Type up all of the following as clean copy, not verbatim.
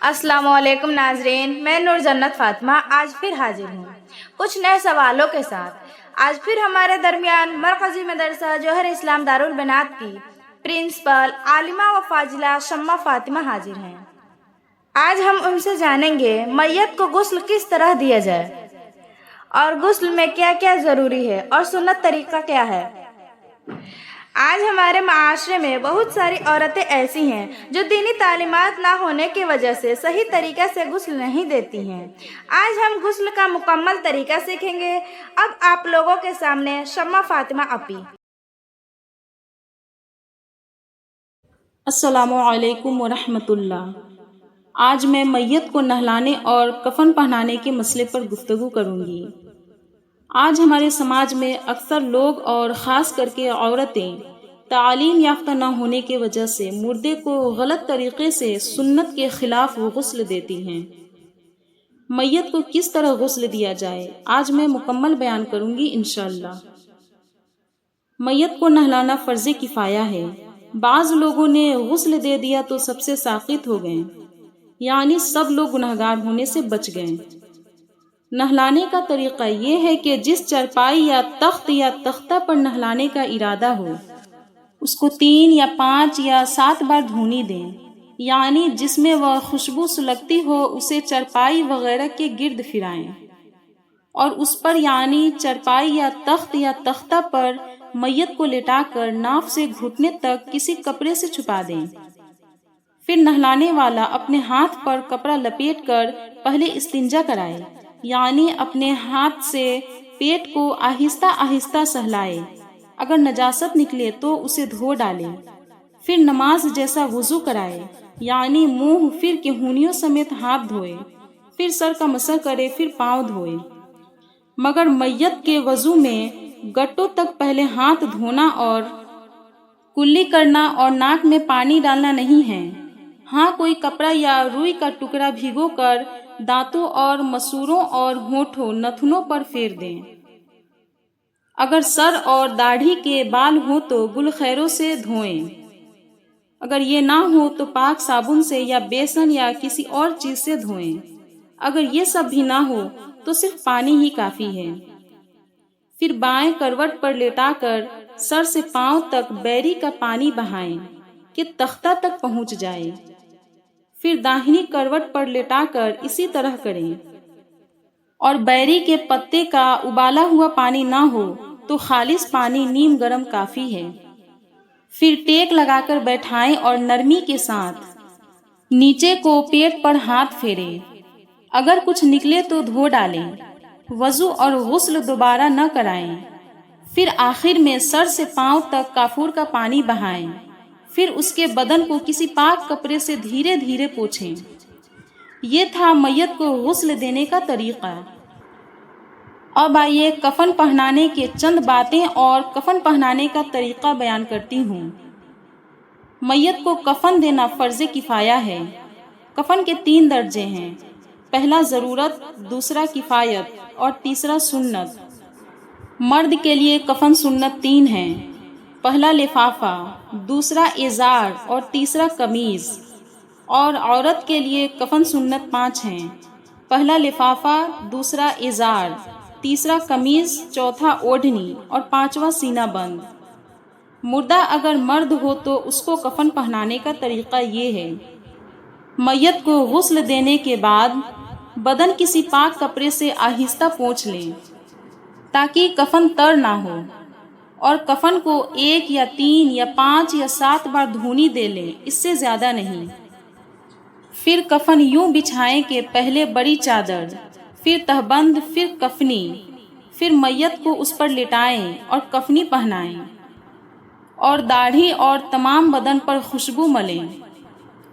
السلام علیکم ناظرین، میں نور جنت فاطمہ آج پھر حاضر ہوں کچھ نئے سوالوں کے ساتھ۔ آج پھر ہمارے درمیان مرکزی مدرسہ جوہر اسلام دارالبنات کی پرنسپل عالمہ و فاضلہ شمع فاطمہ حاضر ہیں۔ آج ہم ان سے جانیں گے میت کو غسل کس طرح دیا جائے اور غسل میں کیا کیا ضروری ہے اور سنت طریقہ کیا ہے۔ آج ہمارے معاشرے میں بہت ساری عورتیں ایسی ہیں جو دینی تعلیمات نہ ہونے کی وجہ سے صحیح طریقے سے غسل نہیں دیتی ہیں۔ آج ہم غسل کا مکمل طریقہ سیکھیں گے۔ اب آپ لوگوں کے سامنے شمع فاطمہ اپی۔ السلام علیکم ورحمۃ اللہ۔ آج میں میت کو نہلانے اور کفن پہنانے کے مسئلے پر گفتگو کروں گی۔ آج ہمارے سماج میں اکثر لوگ اور خاص کر کے عورتیں تعلیم یافتہ نہ ہونے کی وجہ سے مردے کو غلط طریقے سے سنت کے خلاف غسل دیتی ہیں۔ میت کو کس طرح غسل دیا جائے آج میں مکمل بیان کروں گی انشاءاللہ۔ میت کو نہلانا فرض کفایہ ہے۔ بعض لوگوں نے غسل دے دیا تو سب سے ساقط ہو گئے، یعنی سب لوگ گنہگار ہونے سے بچ گئے۔ نہلانے کا طریقہ یہ ہے کہ جس چرپائی یا تخت یا تختہ پر نہلانے کا ارادہ ہو اس کو 3 یا 5 یا 7 بار دھونی دیں، یعنی جس میں وہ خوشبو سلگتی ہو اسے چرپائی وغیرہ کے گرد پھرائیں اور اس پر یعنی چرپائی یا تخت یا تختہ پر میت کو لٹا کر ناف سے گھٹنے تک کسی کپڑے سے چھپا دیں۔ پھر نہلانے والا اپنے ہاتھ پر کپڑا لپیٹ کر پہلے استنجا کرائے، یعنی اپنے ہاتھ سے پیٹ کو آہستہ آہستہ سہلائے، اگر نجاست نکلے تو اسے دھو ڈالے۔ پھر نماز جیسا وضو کرائے، یعنی منہ پھر کہونیوں سمیت ہاتھ دھوئے، پھر سر کا مسح کرے، پھر پاؤں دھوئے۔ مگر میت کے وضو میں گٹوں تک پہلے ہاتھ دھونا اور کلی کرنا اور ناک میں پانی ڈالنا نہیں ہے۔ ہاں، کوئی کپڑا یا روئی کا ٹکڑا بھگو کر دانتوں اور مسوروں اور ہونٹوں نتنوں پر پھیر دیں۔ اگر سر اور داڑھی کے بال ہوں تو گل خیروں سے دھوئیں۔ اگر یہ نہ ہو تو پاک صابن سے یا بیسن یا کسی اور چیز سے دھوئیں۔ اگر یہ سب بھی نہ ہو تو صرف پانی ہی کافی ہے۔ پھر بائیں کروٹ پر لیٹا کر سر سے پاؤں تک بیری کا پانی بہائیں کہ تختہ تک پہنچ جائے۔ پھر داہنی کروٹ پر لیٹا کر اسی طرح کریں، اور بیری کے پتے کا ابالا ہوا پانی نہ ہو تو خالص پانی نیم گرم کافی ہے۔ پھر ٹیک لگا کر بیٹھائیں اور نرمی کے ساتھ نیچے کو پیٹ پر ہاتھ پھیریں، اگر کچھ نکلے تو دھو ڈالیں۔ وضو اور غسل دوبارہ نہ کرائیں۔ پھر آخر میں سر سے پاؤں تک کافور کا پانی بہائیں، پھر اس کے بدن کو کسی پاک کپڑے سے دھیرے دھیرے پوچھیں۔ یہ تھا میت کو غسل دینے کا طریقہ۔ اب آئیے کفن پہنانے کے چند باتیں اور کفن پہنانے کا طریقہ بیان کرتی ہوں۔ میت کو کفن دینا فرض کفایہ ہے۔ کفن کے 3 درجے ہیں، پہلا ضرورت، دوسرا کفایت اور تیسرا سنت۔ مرد کے لیے کفن سنت 3 ہیں، پہلا لفافہ، دوسرا ازار اور تیسرا قمیض، اور عورت کے لیے کفن سنت 5 ہیں، پہلا لفافہ، دوسرا ازار، تیسرا قمیض، چوتھا اوڑھنی اور 5واں سینہ بند۔ مردہ اگر مرد ہو تو اس کو کفن پہنانے کا طریقہ یہ ہے: میت کو غسل دینے کے بعد بدن کسی پاک کپڑے سے آہستہ پوچھ لیں تاکہ کفن تر نہ ہو، اور کفن کو 1 یا 3 یا 5 یا 7 بار دھونی دے لیں، اس سے زیادہ نہیں۔ پھر کفن یوں بچھائیں کہ پہلے بڑی چادر، پھر تہبند، پھر کفنی، پھر میت کو اس پر لٹائیں اور کفنی پہنائیں، اور داڑھی اور تمام بدن پر خوشبو ملیں،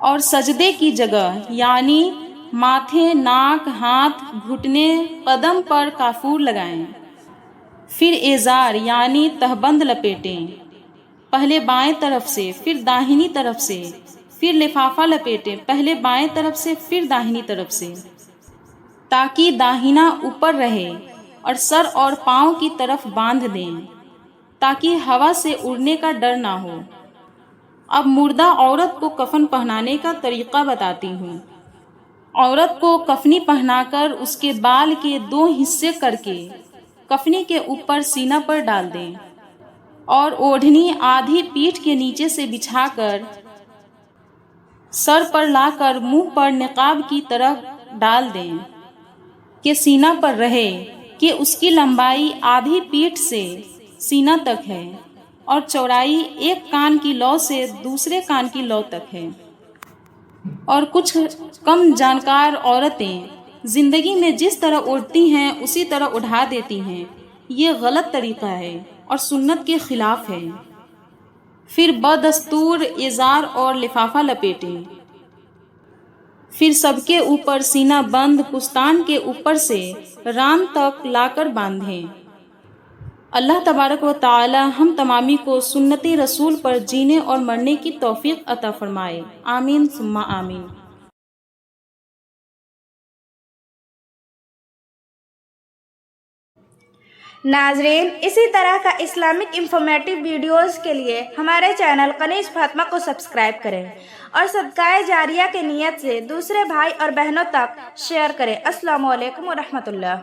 اور سجدے کی جگہ یعنی ماتھے، ناک، ہاتھ، گھٹنے، قدم پر کافور لگائیں۔ پھر ازار یعنی تہبند لپیٹیں، پہلے بائیں طرف سے، پھر داہنی طرف سے، پھر لفافہ لپیٹیں، پہلے بائیں طرف سے پھر داہنی طرف سے، تاکہ داہنا اوپر رہے، اور سر اور پاؤں کی طرف باندھ دیں تاکہ ہوا سے اڑنے کا ڈر نہ ہو۔ اب مردہ عورت کو کفن پہنانے کا طریقہ بتاتی ہوں۔ عورت کو کفنی پہنا کر اس کے بال کے 2 حصے کر کے کفنی کے اوپر سینہ پر ڈال دیں اور اوڑھنی آدھی پیٹھ کے نیچے سے بچھا کر سر پر لا کر منہ پر نقاب کی طرح ڈال دیں کہ سینہ پر رہے کہ اس کی لمبائی آدھی پیٹھ سے سینہ تک ہے اور چوڑائی ایک کان کی لو سے دوسرے کان کی لو تک ہے۔ اور کچھ کم جانکار عورتیں زندگی میں جس طرح اوڑھتی ہیں اسی طرح اڑھا دیتی ہیں، یہ غلط طریقہ ہے اور سنت کے خلاف ہے۔ پھر بدستور ازار اور لفافہ لپیٹیں، پھر سب کے اوپر سینہ بند پستان کے اوپر سے ران تک لا کر باندھیں۔ اللہ تبارک و تعالی ہم تمامی کو سنت رسول پر جینے اور مرنے کی توفیق عطا فرمائے، آمین ثم آمین۔ ناظرین، اسی طرح کا اسلامک انفارمیٹیو ویڈیوز کے لیے ہمارے چینل کنیز فاطمہ کو سبسکرائب کریں اور صدقہ جاریہ کی نیت سے دوسرے بھائی اور بہنوں تک شیئر کریں۔ السلام علیکم ورحمۃ اللہ۔